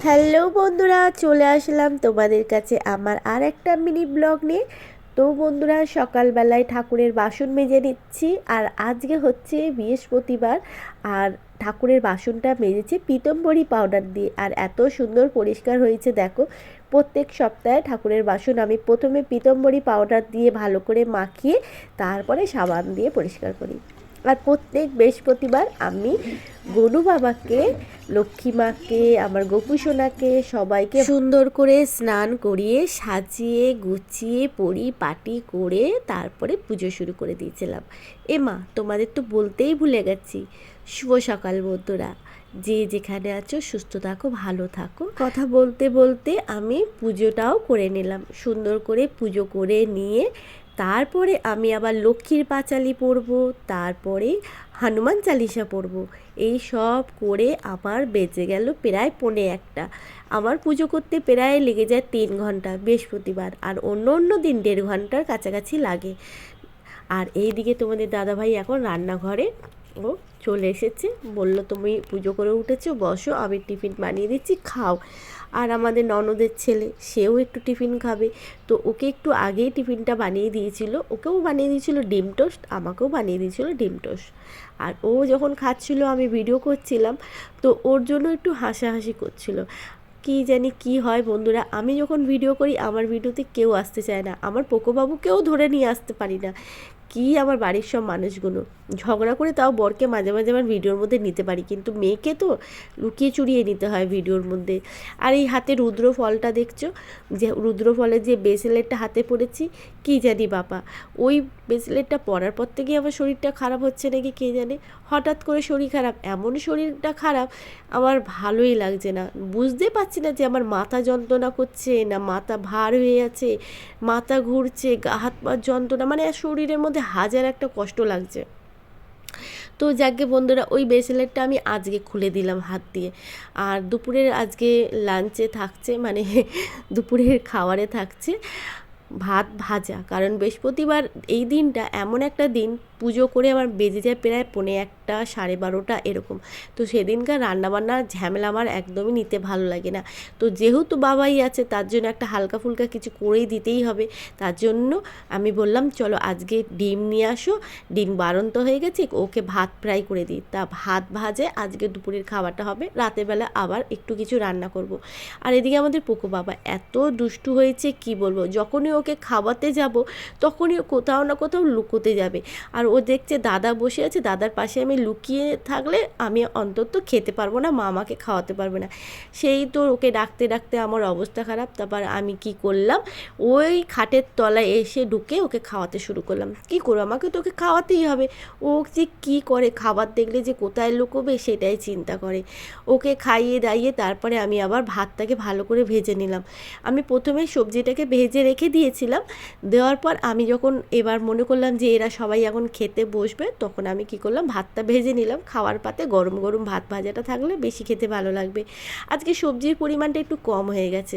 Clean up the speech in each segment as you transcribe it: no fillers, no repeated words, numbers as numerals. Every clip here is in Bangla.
হ্যালো বন্ধুরা, চলে আসলাম তোমাদের কাছে আমার আর একটা মিনি ব্লগ নিয়ে। তো বন্ধুরা, সকালবেলায় ঠাকুরের বাসন মেজে নিচ্ছি। আর আজকে হচ্ছে বৃহস্পতিবার। আর ঠাকুরের বাসনটা মেজেছি পীতম্বরী পাউডার দিয়ে, আর এত সুন্দর পরিষ্কার হয়েছে দেখো। প্রত্যেক সপ্তাহে ঠাকুরের বাসন আমি প্রথমে পীতম্বরী পাউডার দিয়ে ভালো করে মাখিয়ে তারপরে সাবান দিয়ে পরিষ্কার করি। আর প্রত্যেক বৃহস্পতিবার আমি গরু বাবাকে, লক্ষ্মী মাকে, আমার গোপু সোনাকে সবাইকে সুন্দর করে স্নান করিয়ে সাজিয়ে গুছিয়ে পরিপাটি করে তারপরে পুজো শুরু করে দিয়েছিলাম। মা, তোমাদের তো বলতেই ভুলে গেছি, শুভ সকাল বন্ধুরা। যে যেখানে আছো সুস্থ থাকো, ভালো থাকো। কথা বলতে বলতে আমি পুজোটাও করে নিলাম। সুন্দর করে পুজো করে নিয়ে তারপরে আমি আবার লক্ষ্মীর পাঁচালি পড়ব, তারপরে হনুমান চালিসা পড়ব। এই সব করে আমার বেজে গেল প্রায় 1:45। আমার পুজো করতে প্রায় লেগে যায় 3 ঘন্টা বৃহস্পতিবার, আর অন্য অন্য দিন 1.5 ঘন্টার কাছাকাছি লাগে। আর এই দিকে তোমাদের দাদাভাই এখন রান্নাঘরে ও চলে এসেছে, বলল তুমি পুজো করে উঠেছো, বসো, আমি টিফিন বানিয়ে দিচ্ছি, খাও। আর আমাদের ননদের ছেলে, সেও একটু টিফিন খাবে, তো ওকে একটু আগেই টিফিনটা বানিয়ে দিয়েছিল। ওকেও বানিয়ে দিয়েছিল ডিম টোস্ট, আমাকেও বানিয়ে দিয়েছিল ডিম টোস্ট। আর ও যখন খাচ্ছিল আমি ভিডিও করছিলাম, তো ওর জন্য একটু হাসাহাসি করছিল। কি জানি কি হয় বন্ধুরা, আমি যখন ভিডিও করি আমার ভিডিওতে কেউ আসতে চায় না, আমার পোকোবাবুকেও ধরে নিয়ে আসতে পারি না। কি আমার বাড়ির সব মানুষগুলো ঝগড়া করে তাও বরকে মাঝে মাঝে আমার ভিডিওর মধ্যে নিতে পারি, কিন্তু মেয়েকে তো লুকিয়ে চুরিয়ে নিতে হয় ভিডিওর মধ্যে। আর এই হাতে রুদ্র ফলটা দেখছো, যে রুদ্র ফলের যে ব্রেসলেটটা হাতে পড়েছি, কি জানি বাবা, ওই ব্রেসলেটটা পরার পর থেকে আমার শরীরটা খারাপ হচ্ছে নাকি কে জানে। হঠাৎ করে শরীর খারাপ, এমন শরীরটা খারাপ আমার ভালোই লাগছে না। বুঝতে পারছি না যে আমার মাথা যন্ত্রণা করছে না মাথা ভার হয়ে আছে, মাথা ঘুরছে, গা হাত পা যন্ত্রণা, মানে শরীরের মধ্যে হাজার একটা কষ্ট লাগছে। তো যাকে বন্ধুরা, ওই ব্রেসলেটটা আমি আজকে খুলে দিলাম হাত দিয়ে। আর দুপুরের আজকে লাঞ্চে থাকছে, মানে দুপুরের খাবারে থাকছে ভাত ভাজা। কারণ বৃহস্পতিবার এই দিনটা এমন একটা দিন, পুজো করে আমার বেজে যায় প্রায় 1:45 12:30 এরকম। তো সেদিনকার রান্নাবান্নার ঝামেলা আমার একদমই নিতে ভালো লাগে না। তো যেহেতু বাবাই আছে, তার জন্য একটা হালকা ফুলকা কিছু করেই দিতেই হবে। তার জন্য আমি বললাম চলো আজকে ডিম নিয়ে আসো, ডিম বাড়ন্ত হয়ে গেছে, ওকে ভাত ফ্রাই করে দিই। তা ভাত ভাজে আজকে দুপুরের খাবারটা হবে, রাতের বেলা আবার একটু কিছু রান্না করব। আর এদিকে আমাদের পোকো বাবা এত দুষ্টু হয়েছে কি বলবো, যখনই ওকে খাওয়াতে যাব তখনই কোথাও না কোথাও লুকোতে যাবে। আর ও দেখছে দাদা বসে আছে, দাদার পাশে আমি লুকিয়ে থাকলে আমি অন্তত খেতে পারবো না, মা আমাকে খাওয়াতে পারবে না। সেই তো ওকে ডাকতে ডাকতে আমার অবস্থা খারাপ। তারপর আমি কি করলাম, ওই খাটের তলায় এসে ঢুকে ওকে খাওয়াতে শুরু করলাম। কি করবো, আমাকে তো ওকে খাওয়াতেই হবে। ও যে কী করে, খাবার দেখলে যে কোথায় লুকোবে সেটাই চিন্তা করে। ওকে খাইয়ে দাইয়ে তারপরে আমি আবার ভাতটাকে ভালো করে ভেজে নিলাম। আমি প্রথমে সবজিটাকে ভেজে রেখে দিয়েছিলাম, দেওয়ার পর আমি যখন এবার মনে করলাম যে এরা সবাই এখন খেতে বসবে, তখন আমি কি করলাম, ভাতটা ভেজে নিলাম। খাওয়ার পাতে গরম গরম ভাত ভাজাটা থাকলে বেশি খেতে ভালো লাগবে। আজকে সবজির পরিমাণটা একটু কম হয়ে গেছে,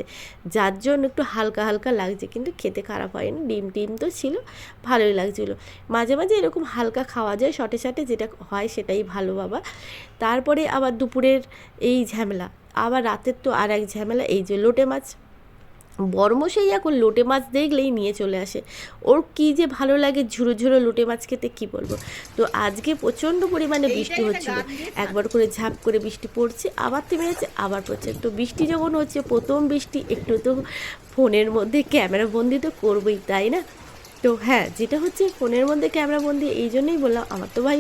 যার জন্য একটু হালকা হালকা লাগছে, কিন্তু খেতে খারাপ হয়নি। ডিম টিম তো ছিল, ভালোই লাগছিলো। মাঝে মাঝে এরকম হালকা খাওয়া যায়, শটে শটে যেটা হয় সেটাই ভালো বাবা। তারপরে আবার দুপুরের এই ঝামেলা, আবার রাতের তো আর এক ঝামেলা, এই যে লোটে মাছ। বড়মশাই এখন লোটে মাছ দেখলেই নিয়ে চলে আসে, ওর কী যে ভালো লাগে ঝুরো ঝুরো লোটে মাছ খেতে, কী বলবো। তো আজকে প্রচণ্ড পরিমাণে বৃষ্টি হচ্ছিল, একবার করে ঝাঁপ করে বৃষ্টি পড়ছে, আবার থেমে যাচ্ছে, আবার পড়ছে। তো বৃষ্টি যখন হচ্ছে, প্রথম বৃষ্টি, একটু তো ফোনের মধ্যে ক্যামেরা বন্দি তো করবোই, তাই না। তো হ্যাঁ, যেটা হচ্ছে ফোনের মধ্যে ক্যামেরা বন্দি, এই জন্যই বললাম, আমার তো ভাই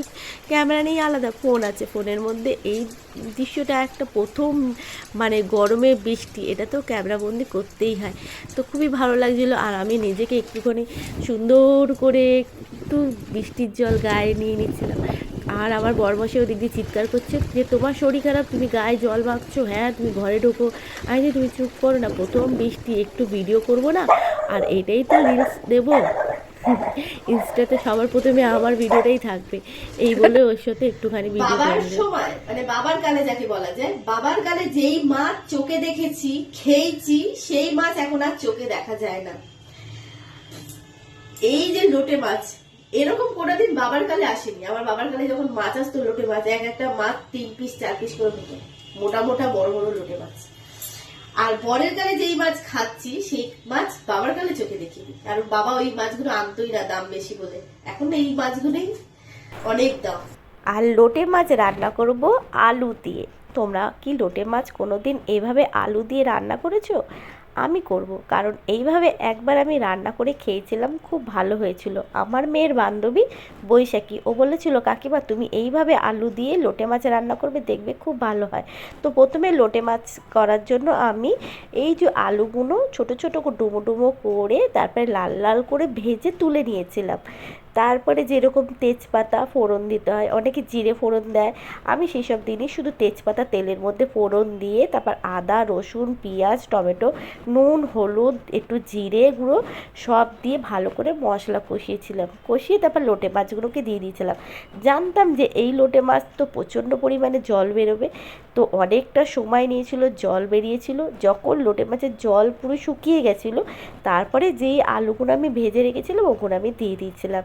ক্যামেরা নেই, আলাদা ফোন আছে, ফোনের মধ্যে এই দৃশ্যটা একটা প্রথম, মানে গরমে বৃষ্টি, এটা তো ক্যামেরা বন্দি করতেই হয়। তো খুবই ভালো লাগছিলো। আর আমি নিজেকে একটুখানি সুন্দর করে একটু বৃষ্টির জল গায়ে নিয়ে নিচ্ছিলাম। আর আমার বরমশাই ওদিক দিয়ে চিৎকার করছে যে তোমার শরীর খারাপ, তুমি গায়ে জল মাখছো, হ্যাঁ তুমি ঘরে ঢোকো। আমি যে তুমি চুপ করো না, প্রথম বৃষ্টি, একটু ভিডিও করবো না, আর এটাই তো রিলস দেবো, ইনস্টাতে সবার প্রথমে আমার ভিডিওটাই থাকবে, এই বলে ওর সাথে একটুখানি ভিডিও বাবার করে। সময়, মানে বাবার কালে যাকে বলা যায়, বাবার কালে যেই মাছ চোখে দেখেছি, খেয়েছি, সেই মাছ এখন আর চোখে দেখা যায় না। এই যে লোটে মাছ, এরকম কোনোদিন বাবার কালে আসেনি। আমার বাবার কালে যখন মাছ আসতো, লোটে মাছ, এক একটা মাছ 3 পিস 4 পিস করে হতো, মোটা মোটা বড় বড় লোটে মাছ। আর বরের গালে যেই মাছ খাচ্ছি সেই মাছ বাবার গালে চোখে দেখিনি, কারণ বাবা ওই মাছগুলো আনতোই না দাম বেশি বলে। এখন এই মাছগুলোই অনেক দাম। আর লোটে মাছ রান্না করব আলু দিয়ে। তোমরা কি লোটে মাছ কোনো দিন এভাবে আলু দিয়ে রান্না করেছো? আমি করব, কারণ এইভাবে একবার আমি রান্না করে খেয়েছিলাম, খুব ভালো হয়েছিল। আমার মেয়ের বান্ধবী বৈশাখী, ও বলেছিল কাকিমা তুমি এইভাবে আলু দিয়ে লোটে মাছ রান্না করবে, দেখবে খুব ভালো হয়। তো প্রথমে লোটে মাছ করার জন্য আমি এই যে আলুগুলো ছোট ছোট ডুমো ডুমো করে তারপরে লাল লাল করে ভেজে তুলে নিয়েছিলাম। তারপরে যেরকম তেজপাতা ফোড়ন দিতে হয়, অনেকে জিরে ফোড়ন দেয়, আমি সেই সব দিনই শুধু তেজপাতা তেলের মধ্যে ফোড়ন দিয়ে তারপর আদা রসুন পেঁয়াজ টমেটো নুন হলুদ একটু জিরে গুঁড়ো সব দিয়ে ভালো করে মশলা কষিয়েছিলাম, কষিয়ে তারপর লোটে মাছগুলোকে দিয়ে দিয়েছিলাম। জানতাম যে এই লোটে মাছ তো প্রচণ্ড পরিমাণে জল বেরোবে, তো অনেকটা সময় নিয়েছিল, জল বেরিয়েছিল। যখন লোটে মাছের জল পুরো শুকিয়ে গেছিলো, তারপরে যেই আলুগুলো আমি ভেজে রেখেছিলাম ওগুলো আমি দিয়ে দিয়েছিলাম,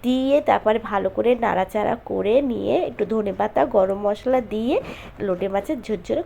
দিয়ে তারপরে ভালো করে নাড়াচাড়া করে নিয়ে একটু ধনেপাতা গরম মশলা দিয়ে লোটে মাছের ঝোরঝোরে